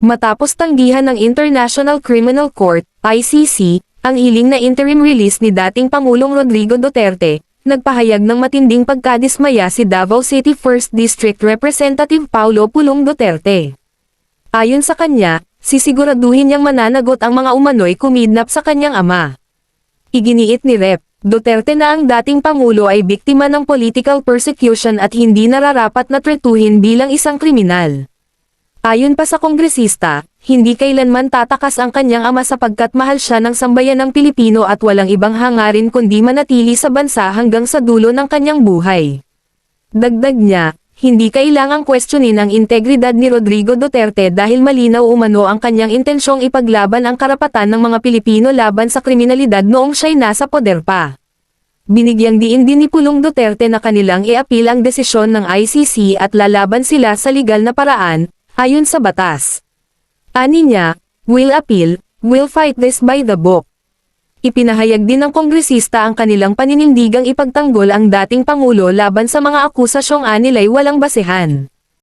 Matapos tanggihan ng International Criminal Court, ICC, ang hiling na interim release ni dating Pangulong Rodrigo Duterte, nagpahayag ng matinding pagkadismaya si Davao City 1st District Representative Paulo Pulong Duterte. Ayon sa kanya, sisiguraduhin niyang mananagot ang mga umano'y kumidnap sa kanyang ama. Iginiit ni Rep. Duterte na ang dating Pangulo ay biktima ng political persecution at hindi nararapat na tretuhin bilang isang kriminal. Ayon pa sa kongresista, hindi kailanman tatakas ang kanyang ama sapagkat mahal siya ng sambayanang Pilipino at walang ibang hangarin kundi manatili sa bansa hanggang sa dulo ng kanyang buhay. Dagdag niya, hindi kailangang questionin ang integridad ni Rodrigo Duterte dahil malinaw umano ang kanyang intensyong ipaglaban ang karapatan ng mga Pilipino laban sa kriminalidad noong siya'y nasa poder pa. Binigyang diin din ni Pulong Duterte na kanilang i-appeal ang desisyon ng ICC at lalaban sila sa legal na paraan, ayon sa batas. Ani niya, "We'll appeal, we'll fight this by the book." Ipinahayag din ng kongresista ang kanilang paninindigang ipagtanggol ang dating Pangulo laban sa mga akusasyong anilay walang basehan.